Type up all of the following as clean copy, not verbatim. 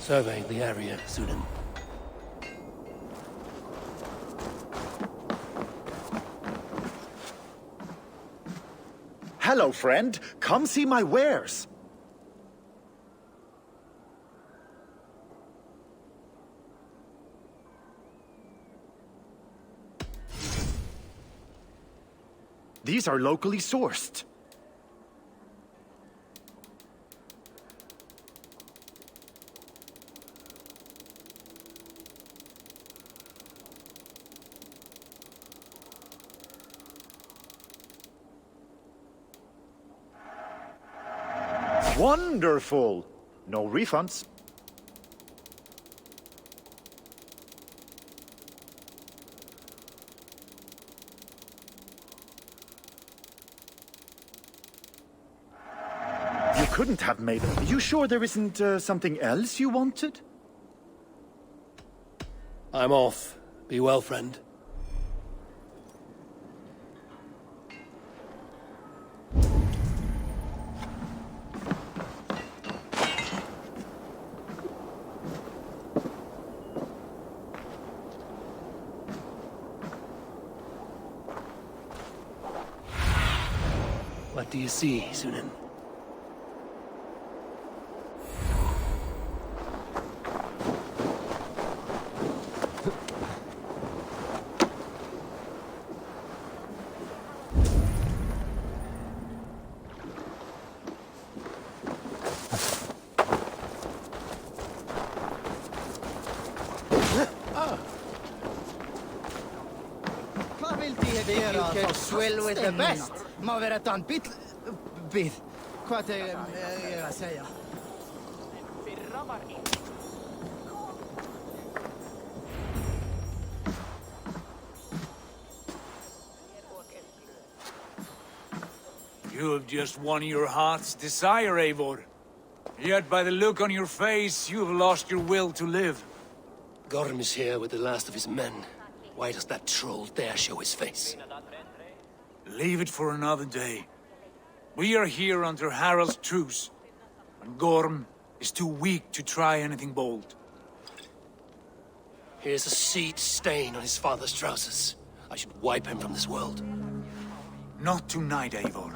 Survey the area, Sunan. Hello, friend. Come see my wares. These are locally sourced. Wonderful! No refunds. You couldn't have made it. Are you sure there isn't something else you wanted? I'm off. Be well, friend. What do you see, Sunan? Swell with the best. Ma vedetaan Hvað ég að segja? You have just won your heart's desire, Eivor. Yet by the look on your face, you have lost your will to live. Gorm is here with the last of his men. Why does that troll dare show his face? Leave it for another day. We are here under Harald's truce, and Gorm is too weak to try anything bold. Here's a seed stain on his father's trousers. I should wipe him from this world. Not tonight, Eivor.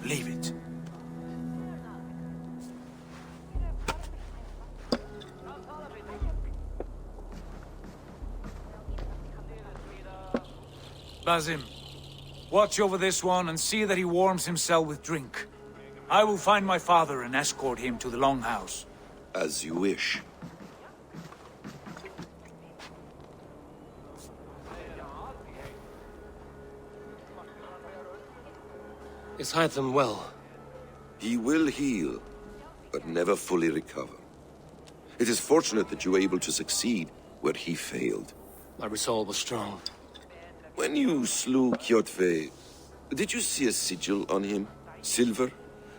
Leave it. Basim, Watch over this one and see that he warms himself with drink. I will find my father and escort him to the Longhouse. As you wish. Is Hytham well? He will heal, but never fully recover. It is fortunate that you were able to succeed where he failed. My resolve was strong. When you slew Kjotve, did you see a sigil on him? Silver,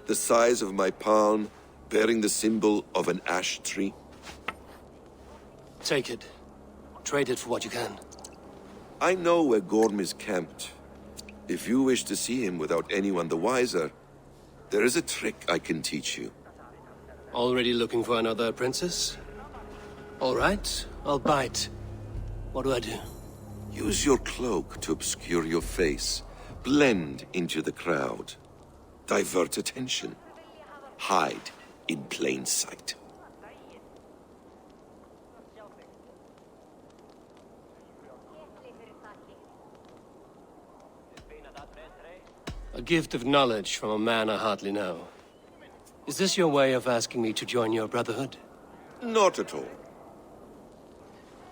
the size of my palm, bearing the symbol of an ash tree? Take it. Trade it for what you can. I know where Gorm is camped. If you wish to see him without anyone the wiser, there is a trick I can teach you. Already looking for another princess? All right, I'll bite. What do I do? Use your cloak to obscure your face. Blend into the crowd. Divert attention. Hide in plain sight. A gift of knowledge from a man I hardly know. Is this your way of asking me to join your brotherhood? Not at all.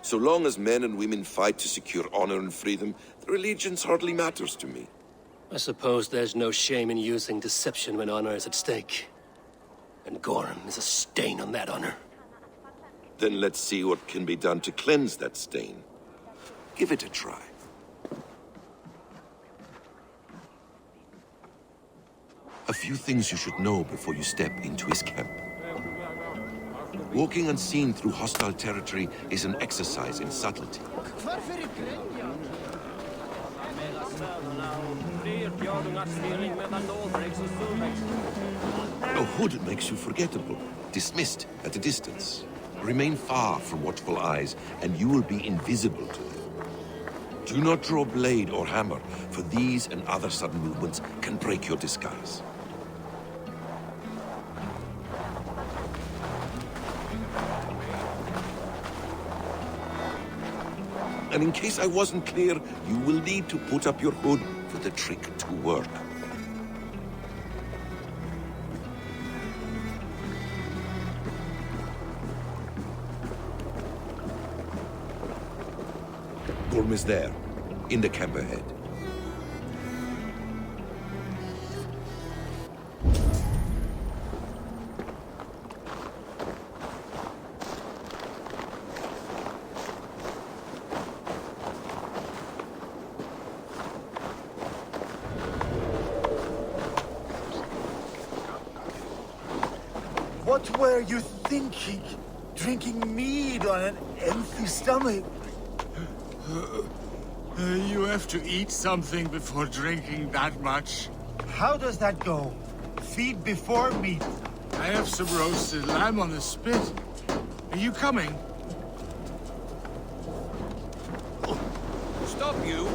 So long as men and women fight to secure honor and freedom, their allegiance hardly matters to me. I suppose there's no shame in using deception when honor is at stake. And Gorm is a stain on that honor. Then let's see what can be done to cleanse that stain. Give it a try. A few things you should know before you step into his camp. Walking unseen through hostile territory is an exercise in subtlety. A hood makes you forgettable, dismissed at a distance. Remain far from watchful eyes, and you will be invisible to them. Do not draw blade or hammer, for these and other sudden movements can break your disguise. And in case I wasn't clear, you will need to put up your hood for the trick to work. Gorm is there, in the camp ahead. What were you thinking? Drinking mead on an empty stomach? You have to eat something before drinking that much. How does that go? Feed before meat. I have some roasted lamb on the spit. Are you coming? Stop you!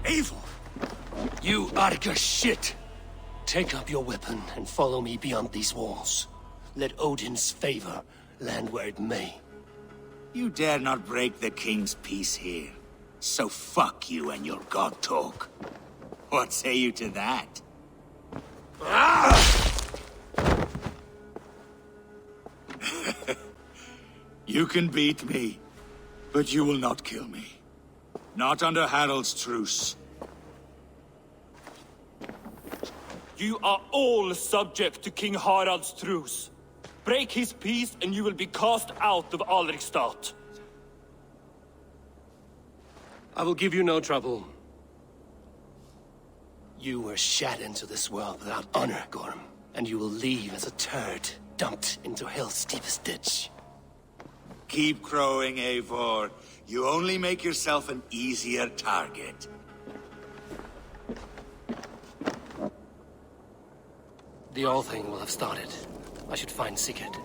Evil! You Arga shit! Take up your weapon and follow me beyond these walls. Let Odin's favor land where it may. You dare not break the king's peace here. So fuck you and your god talk. What say you to that? You can beat me, but you will not kill me. Not under Harald's truce. You are all subject to King Harald's truce. Break his peace and you will be cast out of Alrikstad. I will give you no trouble. You were shat into this world without honor, Gorm, and you will leave as a turd dumped into hell's deepest ditch. Keep crowing, Eivor. You only make yourself an easier target. The All Thing will have started. I should find Sigurd.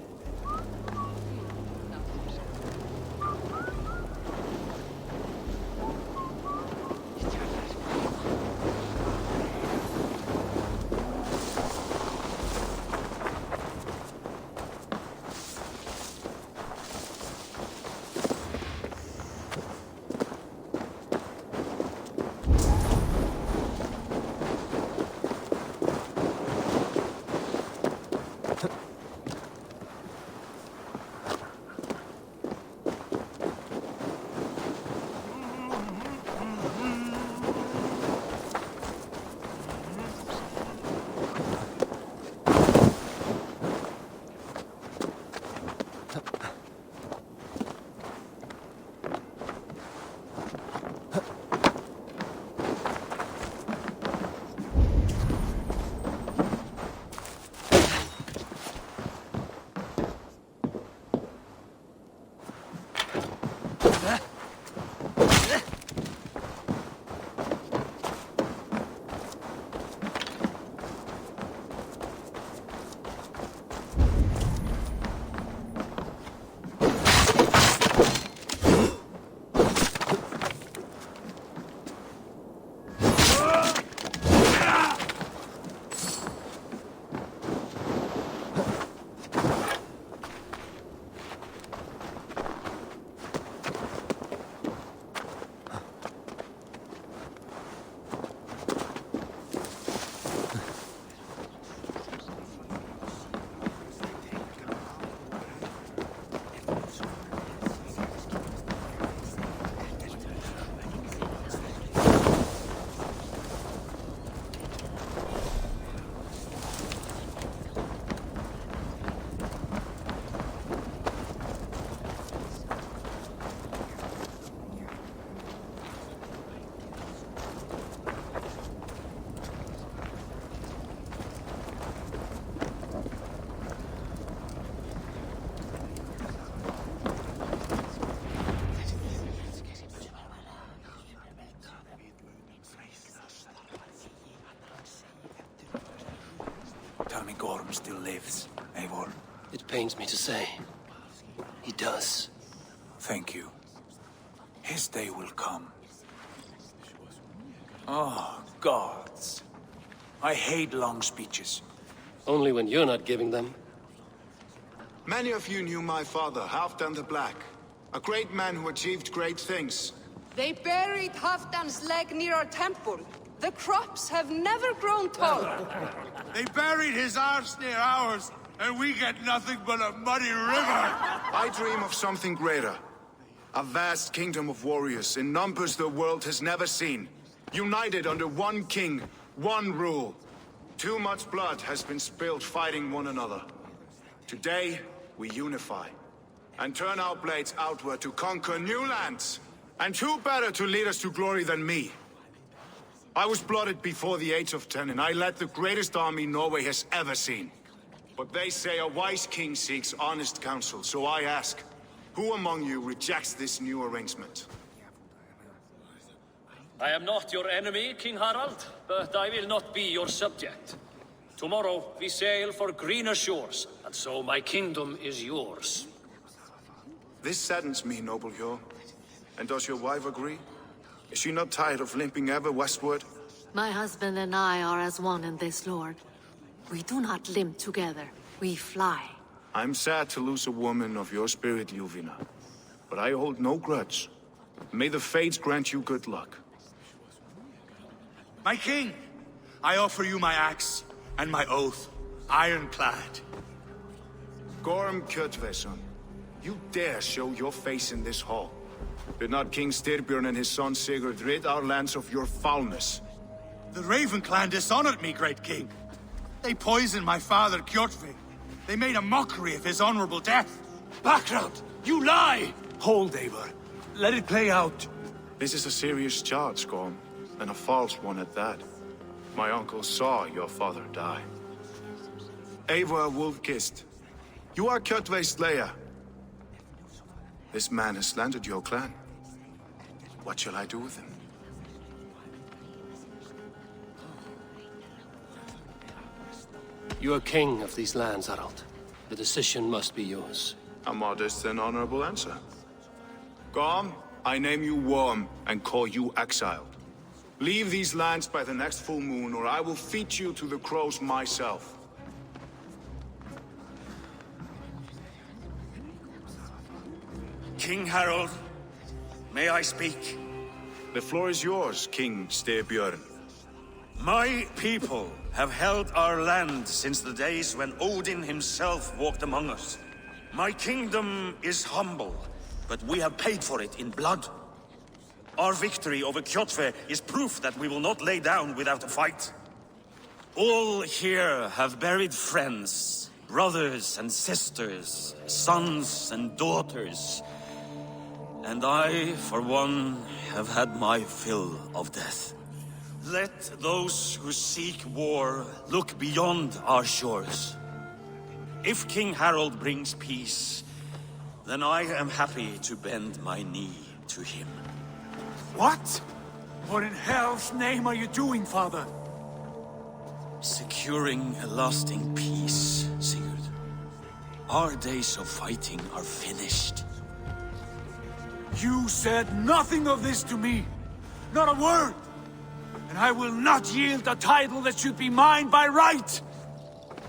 Tell me Gorm still lives, Eivor. It pains me to say. He does. Thank you. His day will come. Oh, gods. I hate long speeches. Only when you're not giving them. Many of you knew my father, Halfdan the Black. A great man who achieved great things. They buried Halfdan's leg near our temple. The crops have never grown tall. They buried his arse near ours, and we get nothing but a muddy river. I dream of something greater. A vast kingdom of warriors in numbers the world has never seen. United under one king, one rule. Too much blood has been spilled fighting one another. Today, we unify. And turn our blades outward to conquer new lands. And who better to lead us to glory than me? I was blooded before the age of 10, and I led the greatest army Norway has ever seen. But they say a wise king seeks honest counsel, so I ask, who among you rejects this new arrangement? I am not your enemy, King Harald, but I will not be your subject. Tomorrow we sail for greener shores, and so my kingdom is yours. This saddens me, noble Hjor. And does your wife agree? Is she not tired of limping ever westward? My husband and I are as one in this, Lord. We do not limp together. We fly. I'm sad to lose a woman of your spirit, Yuvina. But I hold no grudge. May the fates grant you good luck. My king, I offer you my axe and my oath, ironclad. Gorm Kjotveson, you dare show your face in this hall. Did not King Styrbjörn and his son Sigurd rid our lands of your foulness? The Raven clan dishonored me, great king. They poisoned my father, Kjotve. They made a mockery of his honorable death. Background! You lie! Hold, Eivor. Let it play out. This is a serious charge, Gorm, and a false one at that. My uncle saw your father die. Eivor Wolf-Kissed, you are Kjotve's slayer. This man has slandered your clan. What shall I do with him? You are king of these lands, Harald. The decision must be yours. A modest and honorable answer. Gorm, I name you Worm and call you exiled. Leave these lands by the next full moon, or I will feed you to the crows myself. King Harald, may I speak? The floor is yours, King Styrbjörn. My people have held our land since the days when Odin himself walked among us. My kingdom is humble, but we have paid for it in blood. Our victory over Kjotve is proof that we will not lay down without a fight. All here have buried friends, brothers and sisters, sons and daughters. And I, for one, have had my fill of death. Let those who seek war look beyond our shores. If King Harald brings peace, then I am happy to bend my knee to him. What? What in hell's name are you doing, father? Securing a lasting peace, Sigurd. Our days of fighting are finished. You said nothing of this to me. Not a word. And I will not yield a title that should be mine by right.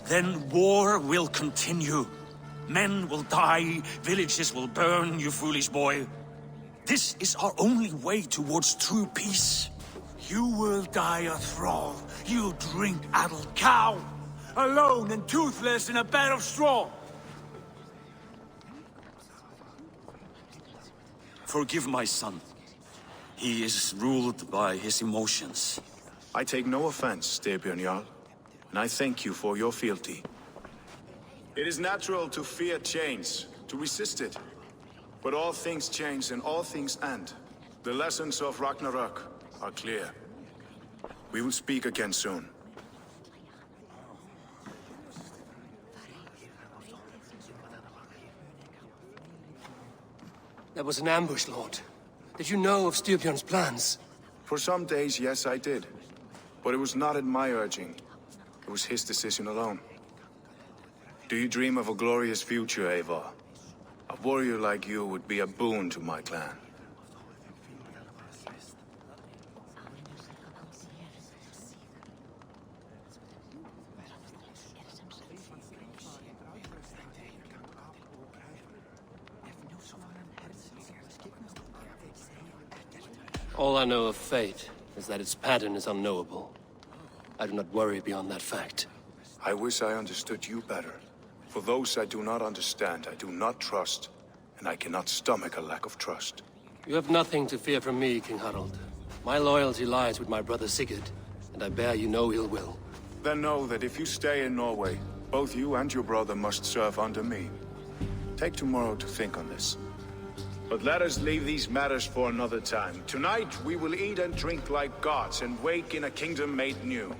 Then war will continue. Men will die, villages will burn, you foolish boy. This is our only way towards true peace. You will die a thrall. You'll drink addled cow. Alone and toothless in a bed of straw. Forgive my son. He is ruled by his emotions. I take no offense, Styrbjörn Jarl, and I thank you for your fealty. It is natural to fear change, to resist it. But all things change and all things end. The lessons of Ragnarok are clear. We will speak again soon. That was an ambush, Lord. Did you know of Styrbjörn's plans? For some days, yes, I did. But it was not at my urging. It was his decision alone. Do you dream of a glorious future, Eivor? A warrior like you would be a boon to my clan. All I know of fate is that its pattern is unknowable. I do not worry beyond that fact. I wish I understood you better. For those I do not understand, I do not trust, and I cannot stomach a lack of trust. You have nothing to fear from me, King Harald. My loyalty lies with my brother Sigurd, and I bear you no ill will. Then know that if you stay in Norway, both you and your brother must serve under me. Take tomorrow to think on this. But let us leave these matters for another time. Tonight, we will eat and drink like gods and wake in a kingdom made new.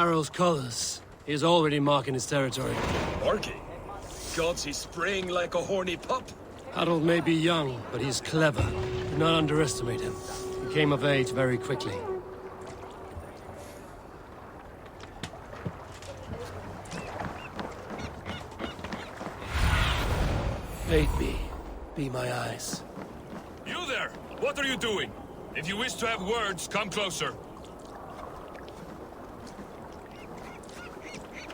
Harald's colors. He is already marking his territory. Marking? Gods, he's spraying like a horny pup. Harald may be young, but he's clever. Do not underestimate him. He came of age very quickly. Aid me. Be my eyes. You there! What are you doing? If you wish to have words, come closer.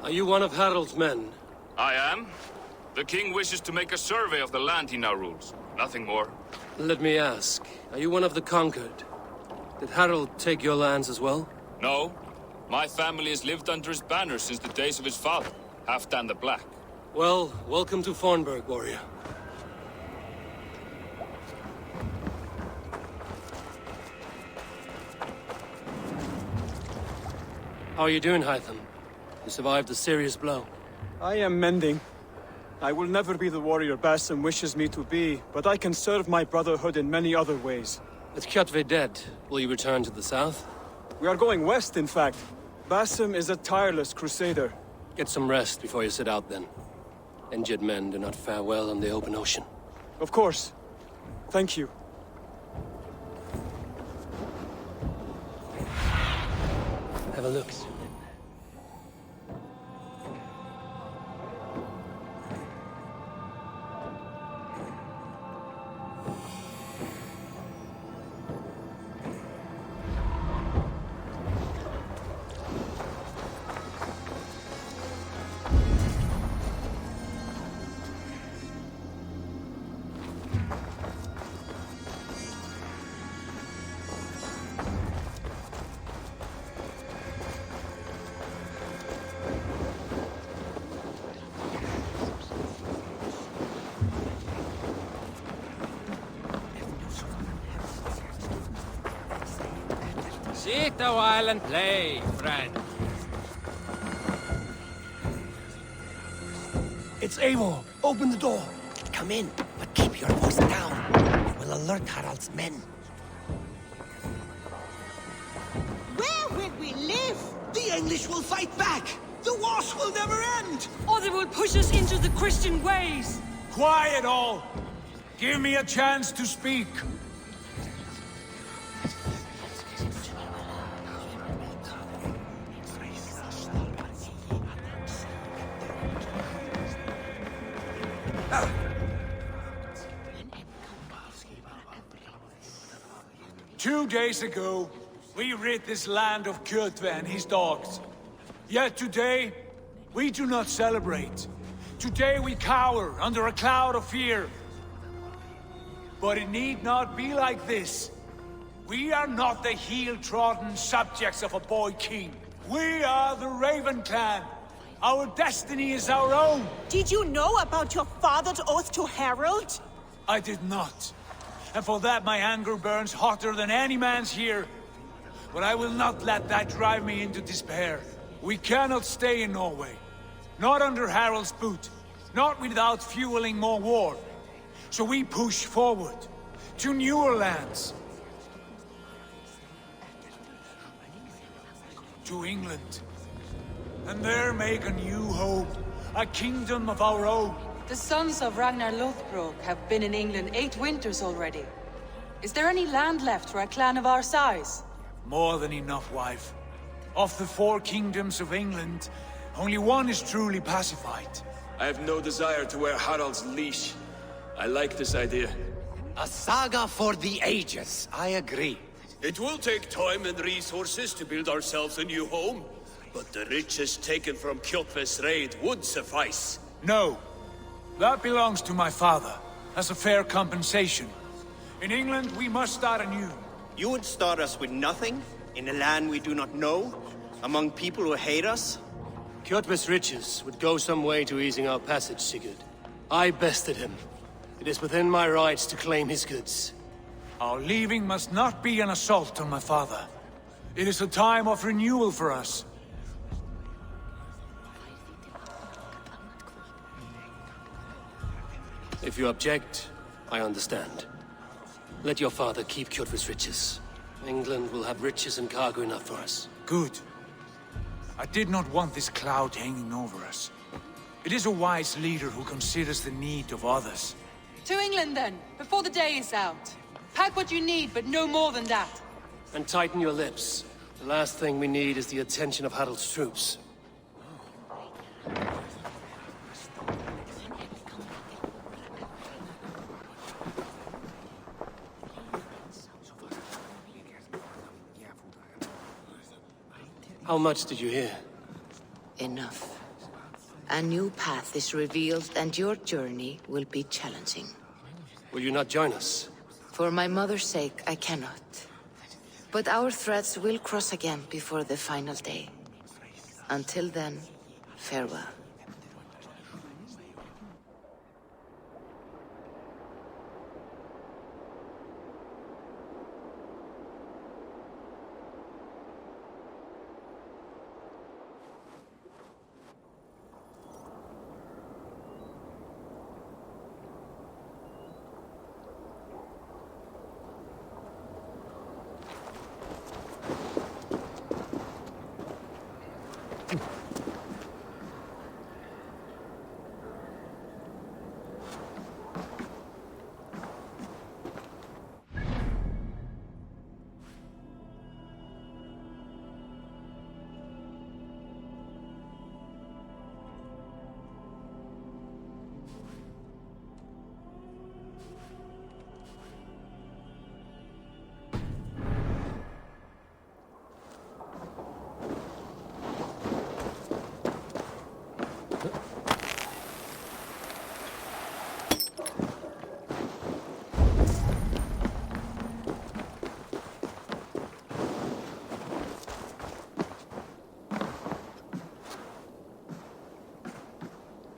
Are you one of Harald's men? I am. The king wishes to make a survey of the land he now rules. Nothing more. Let me ask, are you one of the conquered? Did Harald take your lands as well? No. My family has lived under his banner since the days of his father, Halfdan the Black. Well, welcome to Fornburg, warrior. How are you doing, Hytham? You survived a serious blow. I am mending. I will never be the warrior Basim wishes me to be, but I can serve my brotherhood in many other ways. With Kjotve dead, will you return to the south? We are going west, in fact. Basim is a tireless crusader. Get some rest before you set out, then. Injured men do not fare well on the open ocean. Of course. Thank you. Have a look. Sit a while and play, friend. It's Eivor. Open the door. Come in, but keep your voice down. It will alert Harald's men. Where will we live? The English will fight back! The wars will never end! Or they will push us into the Christian ways! Quiet all! Give me a chance to speak. 2 days ago, we rid this land of Kjotve and his dogs. Yet today, we do not celebrate. Today we cower under a cloud of fear. But it need not be like this. We are not the heel-trodden subjects of a boy king. We are the Raven clan. Our destiny is our own. Did you know about your father's oath to Harald? I did not. And for that my anger burns hotter than any man's here. But I will not let that drive me into despair. We cannot stay in Norway. Not under Harald's boot. Not without fueling more war. So we push forward. To newer lands. To England. And there make a new home. A kingdom of our own. The sons of Ragnar Lothbrok have been in England 8 winters already. Is there any land left for a clan of our size? More than enough, wife. Of the 4 kingdoms of England, only one is truly pacified. I have no desire to wear Harald's leash. I like this idea. A saga for the ages, I agree. It will take time and resources to build ourselves a new home, but the riches taken from Kjotve's raid would suffice. No. That belongs to my father, as a fair compensation. In England, we must start anew. You would start us with nothing? In a land we do not know? Among people who hate us? Kjotve's riches would go some way to easing our passage, Sigurd. I bested him. It is within my rights to claim his goods. Our leaving must not be an assault on my father. It is a time of renewal for us. If you object, I understand. Let your father keep Kjotve's riches. England will have riches and cargo enough for us. Good. I did not want this cloud hanging over us. It is a wise leader who considers the need of others. To England then, before the day is out. Pack what you need, but no more than that. And tighten your lips. The last thing we need is the attention of Harald's troops. How much did you hear? Enough. A new path is revealed, and your journey will be challenging. Will you not join us? For my mother's sake, I cannot. But our threads will cross again before the final day. Until then, farewell.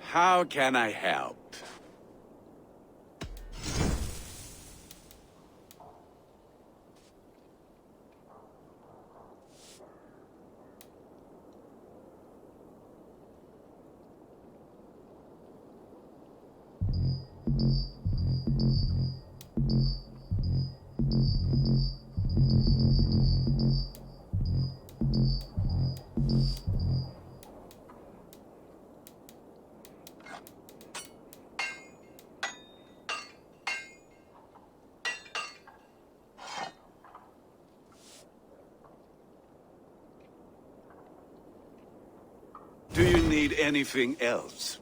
How can I help? Do you need anything else?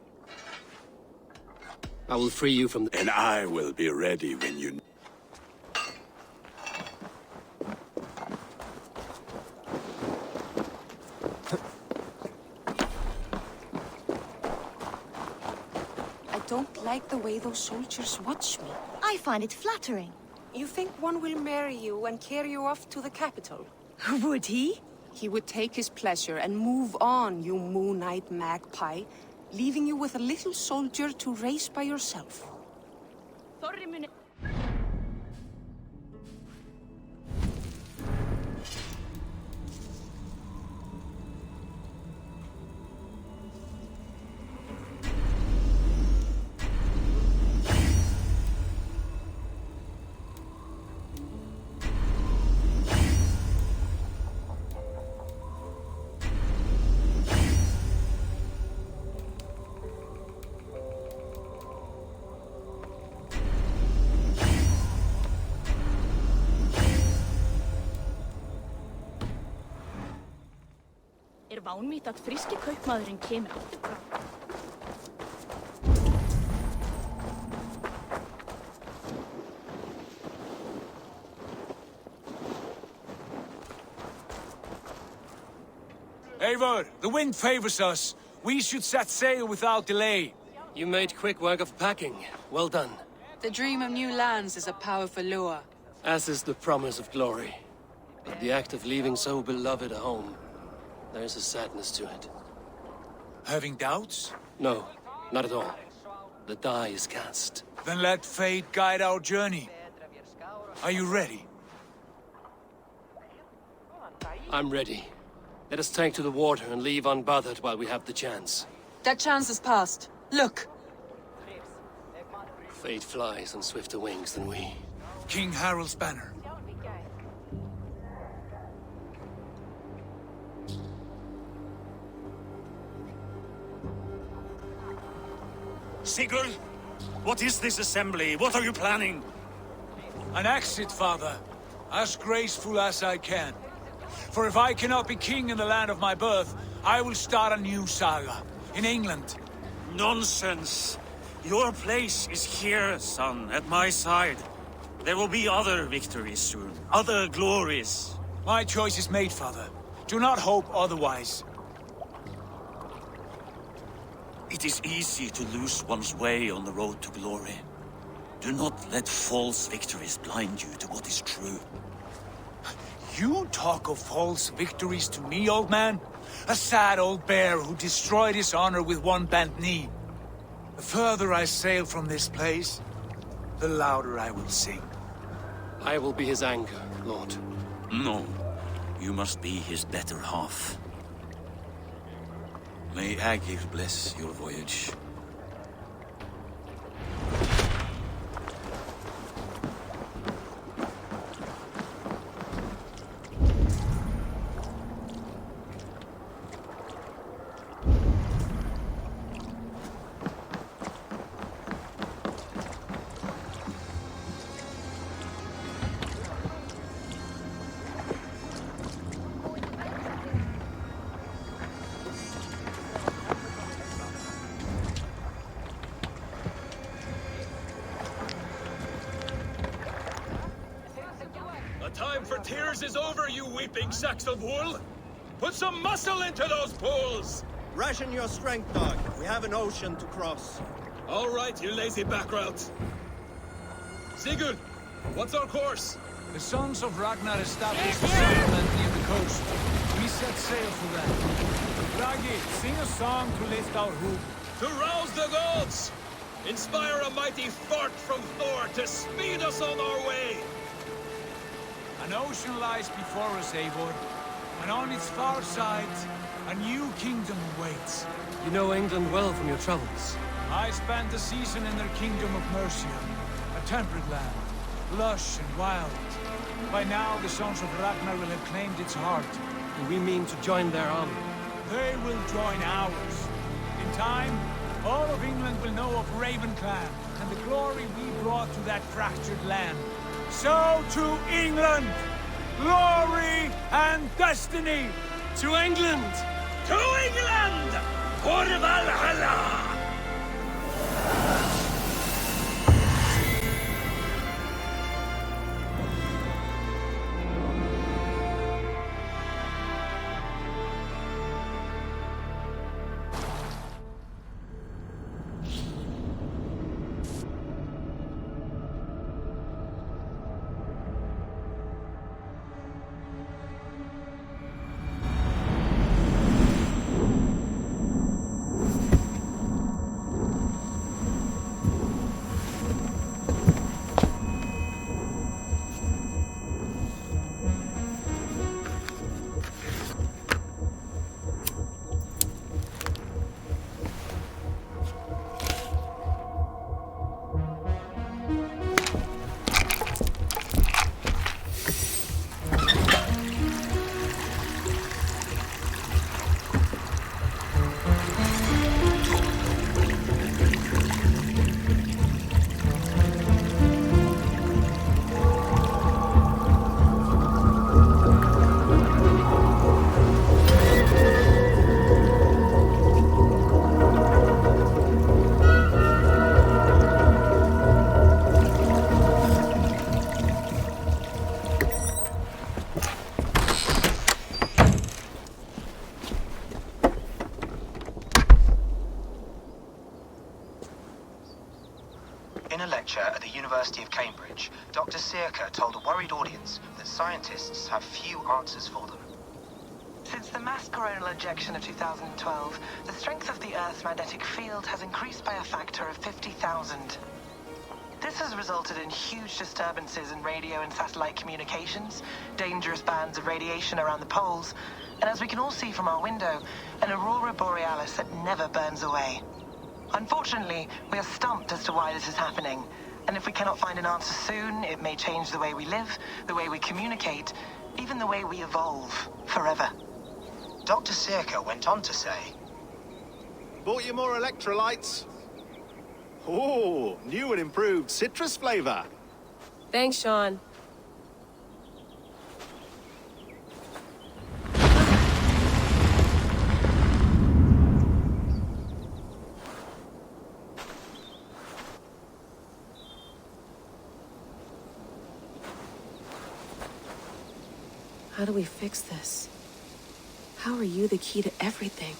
I will free you from the... And I will be ready when you... I don't like the way those soldiers watch me. I find it flattering. You think one will marry you and carry you off to the capital? Would he? He would take his pleasure and move on, you moon-eyed magpie, leaving you with a little soldier to raise by yourself. Vánvítt að fríski kaupmaðurinn kemur aftur frá. Eivor, the wind favors us. We should set sail without delay. You made quick work of packing. Well done. The dream of new lands is a powerful lure. As is the promise of glory. But the act of leaving so beloved a home, there's a sadness to it. Having doubts? No, not at all. The die is cast. Then let fate guide our journey. Are you ready? I'm ready. Let us take to the water and leave unbothered while we have the chance. That chance is past. Look! Fate flies on swifter wings than we. King Harald's banner. Sigurd, what is this assembly? What are you planning? An exit, father. As graceful as I can. For if I cannot be king in the land of my birth, I will start a new saga. In England. Nonsense. Your place is here, son, at my side. There will be other victories soon. Other glories. My choice is made, father. Do not hope otherwise. It is easy to lose one's way on the road to glory. Do not let false victories blind you to what is true. You talk of false victories to me, old man? A sad old bear who destroyed his honor with one bent knee. The further I sail from this place, the louder I will sing. I will be his anchor, Lord. No. You must be his better half. May Agir bless your voyage. Time for tears is over, you weeping sacks of wool! Put some muscle into those pools! Ration your strength, dog. We have an ocean to cross. All right, you lazy backroutes. Sigurd, what's our course? The sons of Ragnar established a settlement near the coast. We set sail for them. Bragi, sing a song to lift our hoop. To rouse the gods! Inspire a mighty fart from Thor to speed us on our way! An ocean lies before us, Eivor, and on its far side, a new kingdom awaits. You know England well from your travels. I spent a season in their kingdom of Mercia, a temperate land, lush and wild. By now, the sons of Ragnar will have claimed its heart. And we mean to join their army. They will join ours. In time, all of England will know of Ravenclan and the glory we brought to that fractured land. So to England! Glory and destiny! To England! To England! For Valhalla! In a lecture at the University of Cambridge, Dr. Sirka told a worried audience that scientists have few answers for them. Since the mass coronal ejection of 2012, the strength of the Earth's magnetic field has increased by a factor of 50,000. This has resulted in huge disturbances in radio and satellite communications, dangerous bands of radiation around the poles, and as we can all see from our window, an aurora borealis that never burns away. Unfortunately, we are stumped as to why this is happening, and if we cannot find an answer soon, it may change the way we live, the way we communicate, even the way we evolve, forever. Dr. Sirka went on to say, Bought you more electrolytes? Oh, new and improved citrus flavor. Thanks, Sean. How do we fix this? How are you the key to everything?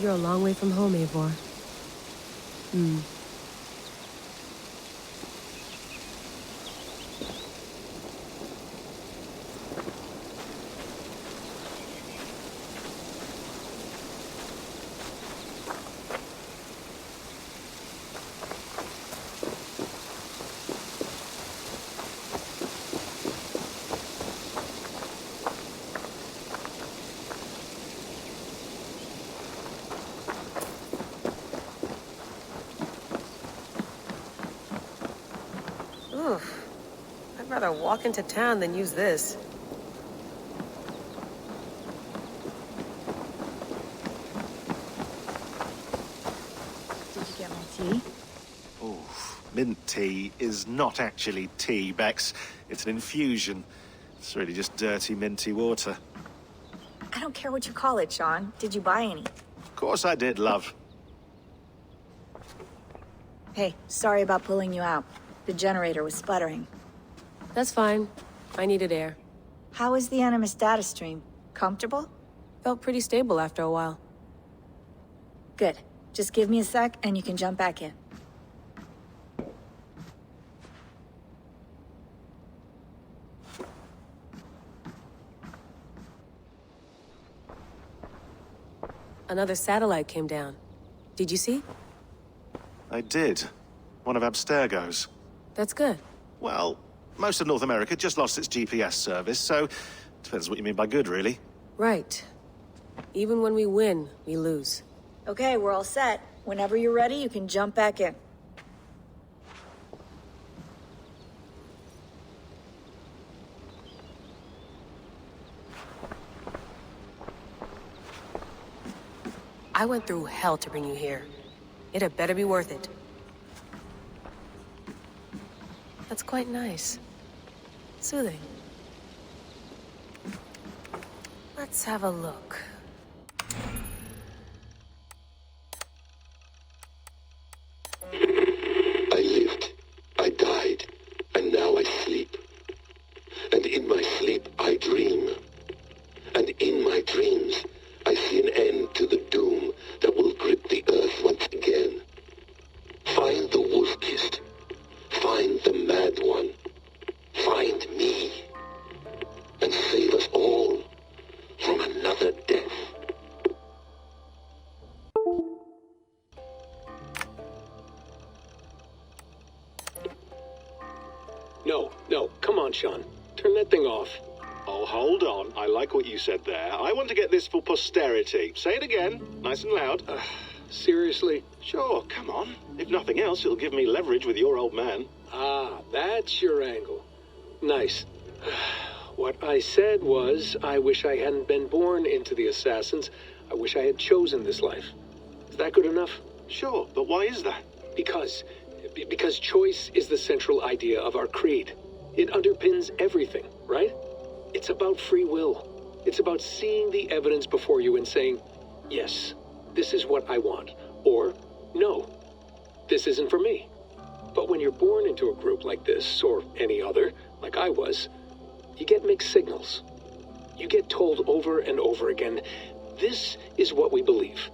You're a long way from home, Eivor. Oof. I'd rather walk into town than use this. Did you get my tea? Oh, mint tea is not actually tea, Bex. It's an infusion. It's really just dirty, minty water. I don't care what you call it, Sean. Did you buy any? Of course I did, love. Hey, sorry about pulling you out. The generator was sputtering. That's fine. I needed air. How was the Animus data stream? Comfortable? Felt pretty stable after a while. Good. Just give me a sec and you can jump back in. Another satellite came down. Did you see? I did. One of Abstergo's. That's good. Well, most of North America just lost its GPS service, so depends what you mean by good, really. Right. Even when we win, we lose. Okay, we're all set. Whenever you're ready, you can jump back in. I went through hell to bring you here. It had better be worth it. That's quite nice. Soothing. Let's have a look. I lived, I died, and now I sleep. And in my sleep I dream. And in my dreams I see an end to the doom that will grip the earth once again. Find the wolf-kissed. Find the mad one. Find me. And save us all from another death. No, come on, Sean. Turn that thing off. Oh, hold on. I like what you said there. I want to get this for posterity. Say it again, nice and loud. Seriously? Sure, come on. If nothing else, it'll give me leverage with your old man. Ah, that's your angle. Nice. What I said was, I wish I hadn't been born into the Assassins. I wish I had chosen this life. Is that good enough? Sure, but why is that? Because choice is the central idea of our creed. It underpins everything, right? It's about free will. It's about seeing the evidence before you and saying, yes, this is what I want. Or, no, this isn't for me. But when you're born into a group like this, or any other, like I was, you get mixed signals. You get told over and over again, this is what we believe.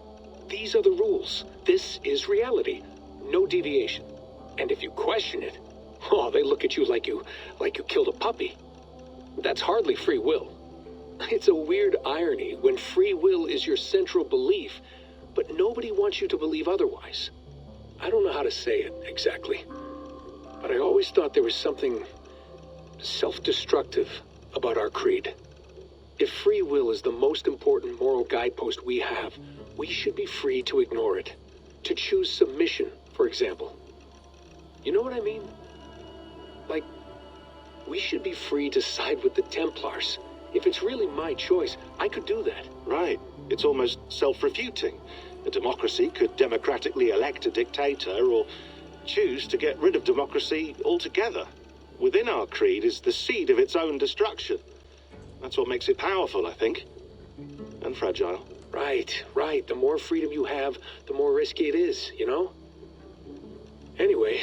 These are the rules. This is reality. No deviation. And if you question it, oh, they look at you like you killed a puppy. That's hardly free will. It's a weird irony when free will is your central belief, but nobody wants you to believe otherwise. I don't know how to say it exactly, but I always thought there was something self-destructive about our creed. If free will is the most important moral guidepost we have, we should be free to ignore it. To choose submission, for example. You know what I mean? Like, we should be free to side with the Templars. If it's really my choice, I could do that. Right. It's almost self-refuting. A democracy could democratically elect a dictator or choose to get rid of democracy altogether. Within our creed is the seed of its own destruction. That's what makes it powerful, I think. And fragile. Right. The more freedom you have, the more risky it is, you know? Anyway,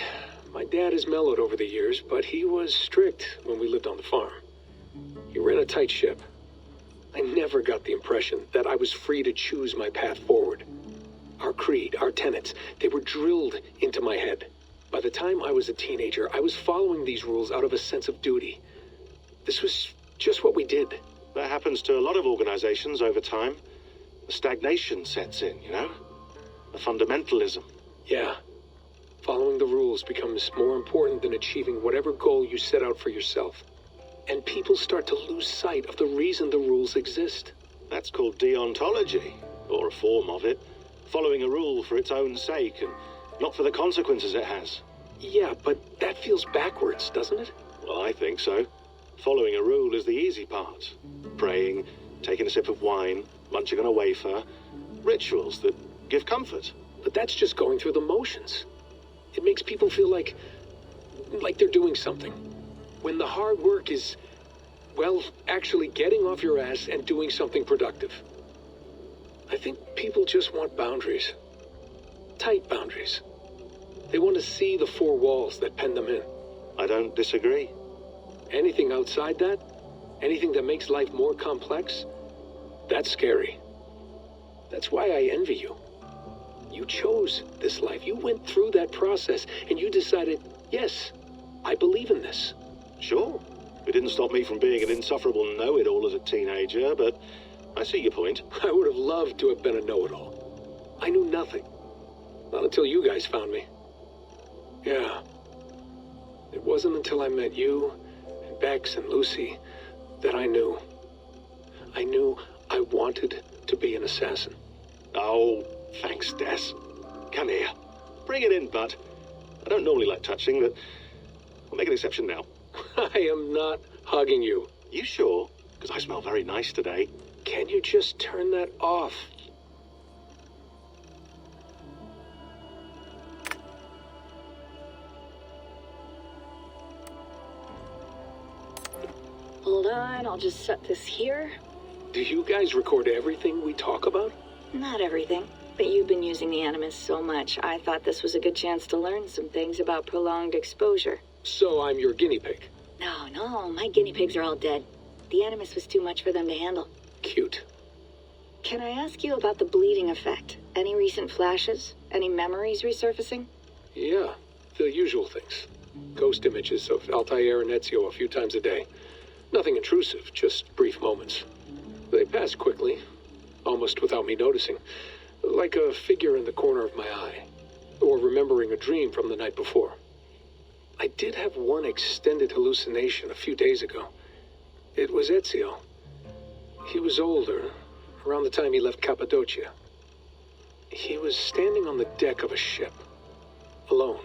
my dad has mellowed over the years, but he was strict when we lived on the farm. He ran a tight ship. I never got the impression that I was free to choose my path forward. Our creed, our tenets, they were drilled into my head. By the time I was a teenager, I was following these rules out of a sense of duty. This was just what we did. That happens to a lot of organizations over time. A stagnation sets in, you know? A fundamentalism. Yeah. Following the rules becomes more important than achieving whatever goal you set out for yourself. And people start to lose sight of the reason the rules exist. That's called deontology, or a form of it. Following a rule for its own sake, and not for the consequences it has. Yeah, but that feels backwards, doesn't it? Well, I think so. Following a rule is the easy part. Praying, taking a sip of wine, munching on a wafer. Rituals that give comfort. But that's just going through the motions. It makes people feel like they're doing something. When the hard work is, well, actually getting off your ass and doing something productive. I think people just want boundaries. Tight boundaries. They want to see the four walls that pen them in. I don't disagree. Anything outside that, anything that makes life more complex, that's scary. That's why I envy you. You chose this life. You went through that process, and you decided, yes, I believe in this. Sure. It didn't stop me from being an insufferable know-it-all as a teenager, but I see your point. I would have loved to have been a know-it-all. I knew nothing. Not until you guys found me. Yeah. It wasn't until I met you, and Bex and Lucy, that I knew. I knew I wanted to be an assassin. Oh, thanks, Des. Come here. Bring it in, bud. I don't normally like touching, but I'll make an exception now. I am not hugging you. You sure? Because I smell very nice today. Can you just turn that off? Hold on, I'll just set this here. Do you guys record everything we talk about? Not everything, but you've been using the Animus so much, I thought this was a good chance to learn some things about prolonged exposure. So I'm your guinea pig. No, my guinea pigs are all dead. The Animus was too much for them to handle. Cute. Can I ask you about the bleeding effect? Any recent flashes? Any memories resurfacing? Yeah, the usual things. Ghost images of Altair and Ezio a few times a day. Nothing intrusive, just brief moments. They pass quickly, almost without me noticing. Like a figure in the corner of my eye. Or remembering a dream from the night before. I did have one extended hallucination a few days ago. It was Ezio. He was older, around the time he left Cappadocia. He was standing on the deck of a ship, alone.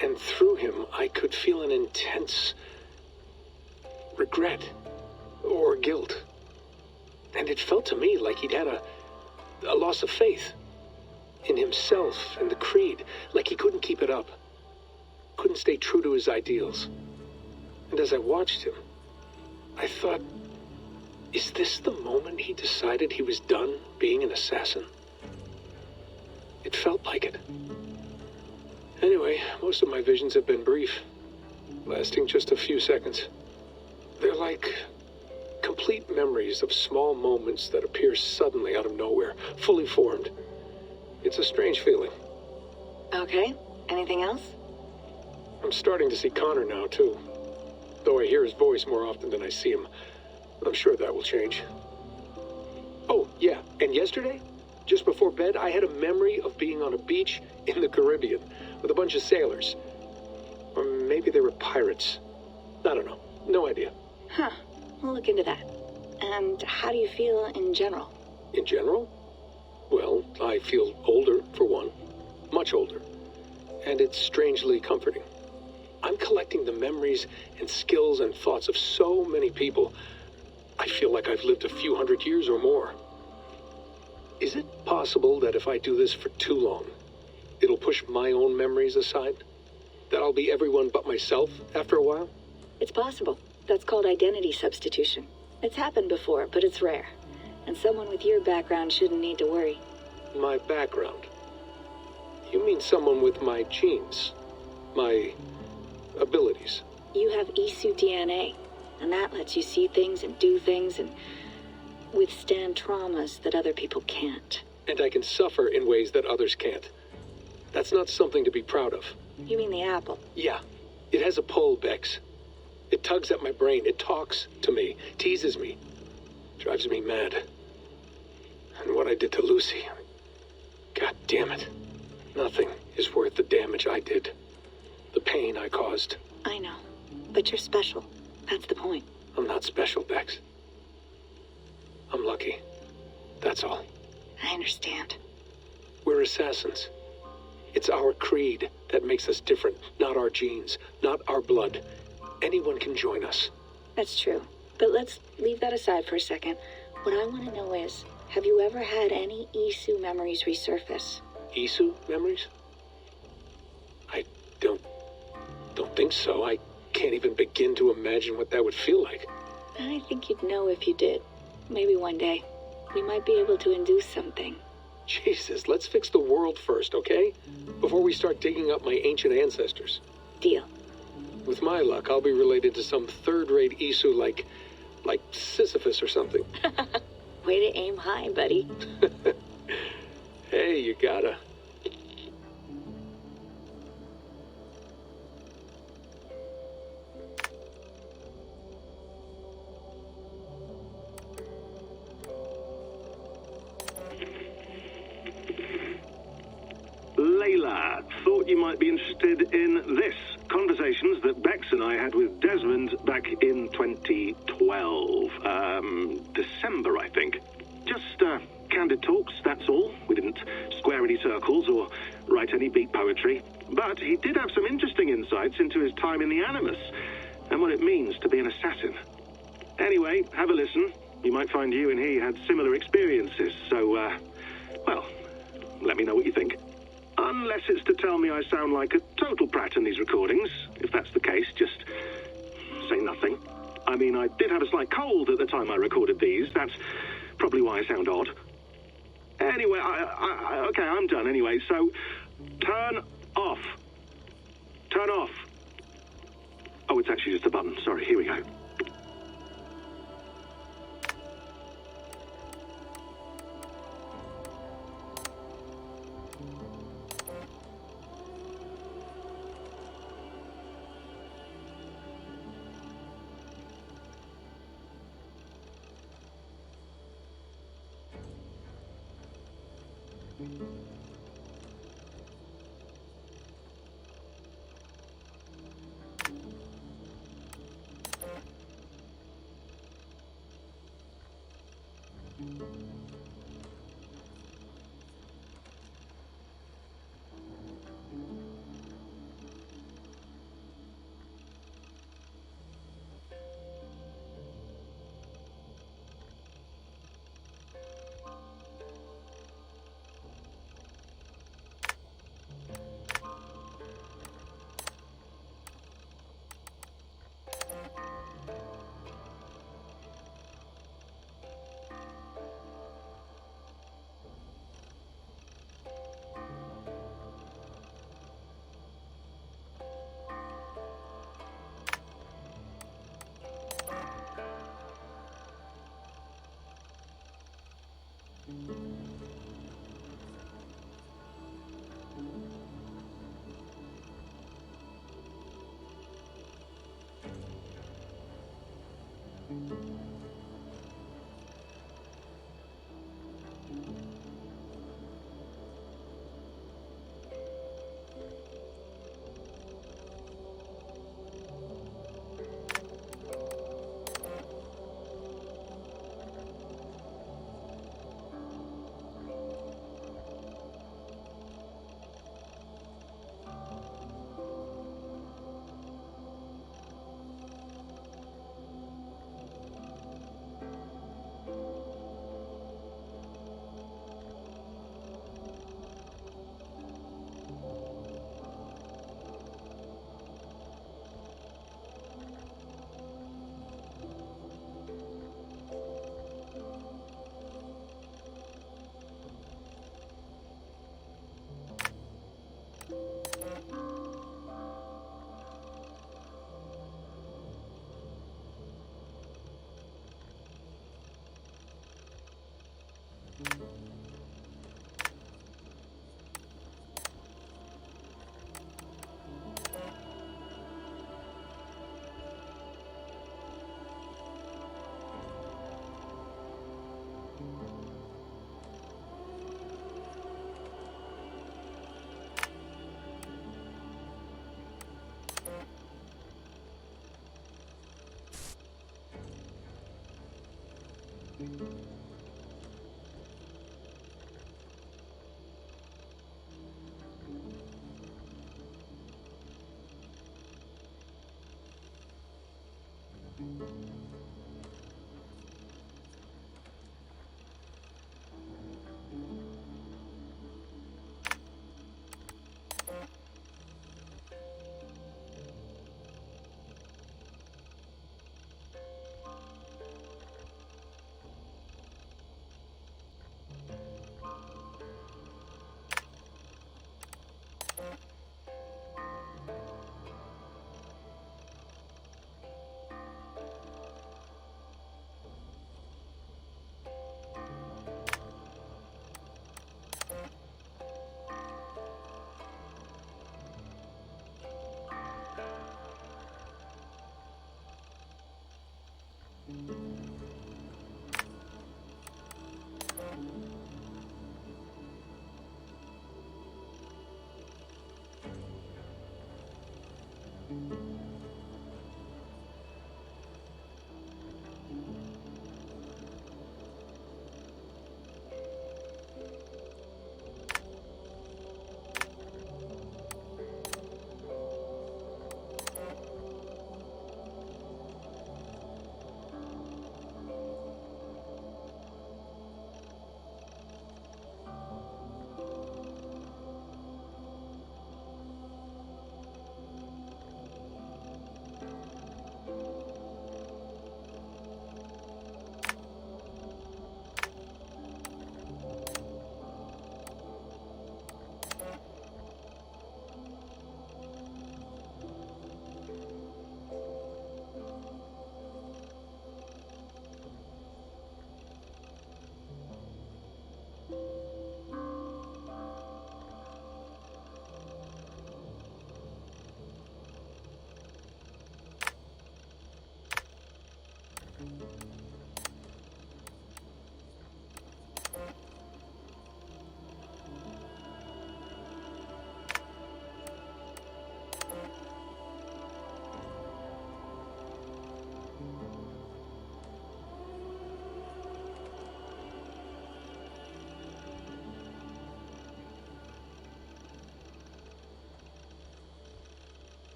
And through him, I could feel an intense regret or guilt. And it felt to me like he'd had a loss of faith in himself and the creed, like he couldn't keep it up, couldn't stay true to his ideals. And as I watched him, I thought, is this the moment he decided he was done being an assassin? It felt like it. Anyway, most of my visions have been brief, lasting just a few seconds. They're like complete memories of small moments that appear suddenly out of nowhere, fully formed. It's a strange feeling. Okay, anything else? I'm starting to see Connor now, too. Though I hear his voice more often than I see him. I'm sure that will change. Oh, yeah, and yesterday, just before bed, I had a memory of being on a beach in the Caribbean with a bunch of sailors. Or maybe they were pirates. I don't know. No idea. Huh, we'll look into that. And how do you feel in general? In general? Well, I feel older, for one. Much older. And it's strangely comforting. I'm collecting the memories and skills and thoughts of so many people. I feel like I've lived a few hundred years or more. Is it possible that if I do this for too long, it'll push my own memories aside? That I'll be everyone but myself after a while? It's possible. That's called identity substitution. It's happened before, but it's rare. And someone with your background shouldn't need to worry. My background? You mean someone with my genes? My abilities? You have Isu DNA, and that lets you see things and do things and withstand traumas that other people can't. And I can suffer in ways that others can't. That's not something to be proud of. You mean the apple? Yeah. It has a pull, Bex. It tugs at my brain. It talks to me. Teases me. Drives me mad. And what I did to Lucy... God damn it. Nothing is worth the damage I did. The pain I caused. I know. But you're special. That's the point. I'm not special, Bex. I'm lucky. That's all. I understand. We're assassins. It's our creed that makes us different, not our genes, not our blood. Anyone can join us. That's true. But let's leave that aside for a second. What I want to know is, have you ever had any Isu memories resurface? Isu memories? I don't think so. I can't even begin to imagine what that would feel like. I think you'd know if you did. Maybe one day. We might be able to induce something. Jesus, let's fix the world first, okay? Before we start digging up my ancient ancestors. Deal. With my luck, I'll be related to some third-rate Isu like Sisyphus or something. Way to aim high, buddy. Hey, you gotta. thought you might be interested in this. Conversations that Bex and I had with Desmond back in 2012. December, I think. Just, candid talks, that's all. We didn't square any circles or write any beat poetry. But he did have some interesting insights into his time in the Animus and what it means to be an assassin. Anyway, have a listen. You might find you and he had similar experiences, so, well, let me know what you think. Unless it's to tell me I sound like a total prat in these recordings. If that's the case, just say nothing. I mean, I did have a slight cold at the time I recorded these. That's probably why I sound odd. Anyway, okay, I'm done anyway, so turn off. Turn off. Oh, it's actually just a button. Sorry, here we go.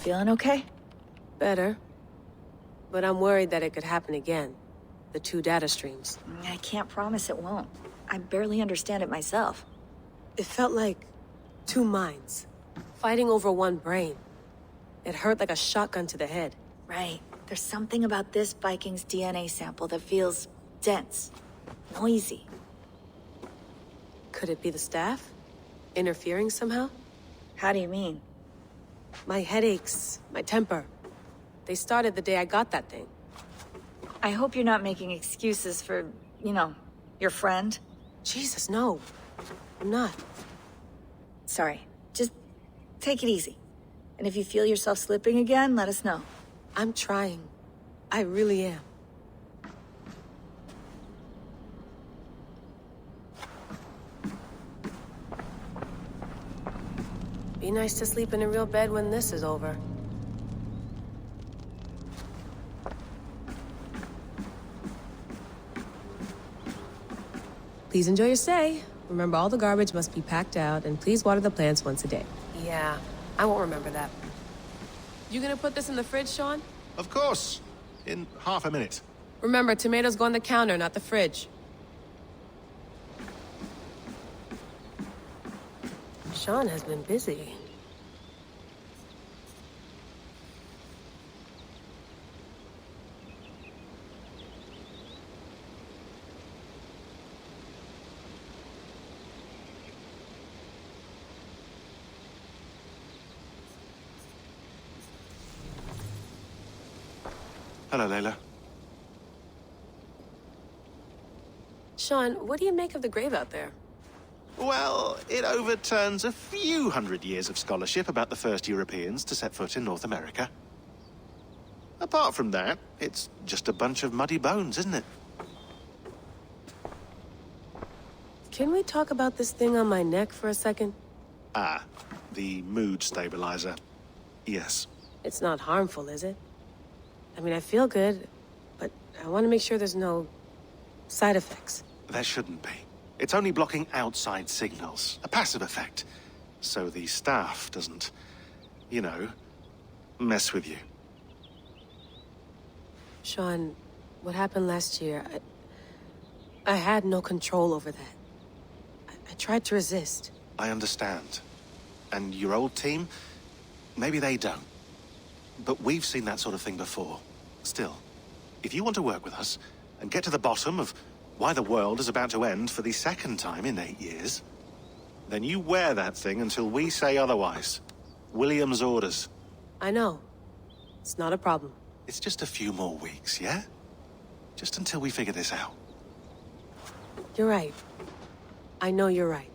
Feeling okay? Better. But I'm worried that it could happen again. The two data streams. I can't promise it won't. I barely understand it myself. It felt like two minds, fighting over one brain. It hurt like a shotgun to the head. Right. There's something about this Viking's DNA sample that feels dense, noisy. Could it be the staff? Interfering somehow? How do you mean? My headaches, my temper. They started the day I got that thing. I hope you're not making excuses for, you know, your friend. Jesus, no. I'm not. Sorry. Just take it easy. And if you feel yourself slipping again, let us know. I'm trying. I really am. Be nice to sleep in a real bed when this is over. Please enjoy your stay. Remember, all the garbage must be packed out, and please water the plants once a day. Yeah, I won't remember that. You gonna put this in the fridge, Sean? Of course. In half a minute. Remember, tomatoes go on the counter, not the fridge. Sean has been busy. Hello, Layla. Sean, what do you make of the grave out there? Well, it overturns a few hundred years of scholarship about the first Europeans to set foot in North America. Apart from that, it's just a bunch of muddy bones, isn't it? Can we talk about this thing on my neck for a second? Ah, the mood stabilizer. Yes. It's not harmful, is it? I mean, I feel good, but I want to make sure there's no side effects. There shouldn't be. It's only blocking outside signals, a passive effect. So the staff doesn't, you know, mess with you. Sean, what happened last year, I had no control over that. I tried to resist. I understand. And your old team, maybe they don't. But we've seen that sort of thing before. Still, if you want to work with us and get to the bottom of why the world is about to end for the second time in 8 years, then you wear that thing until we say otherwise. William's orders. I know. It's not a problem. It's just a few more weeks, yeah? Just until we figure this out. You're right. I know you're right.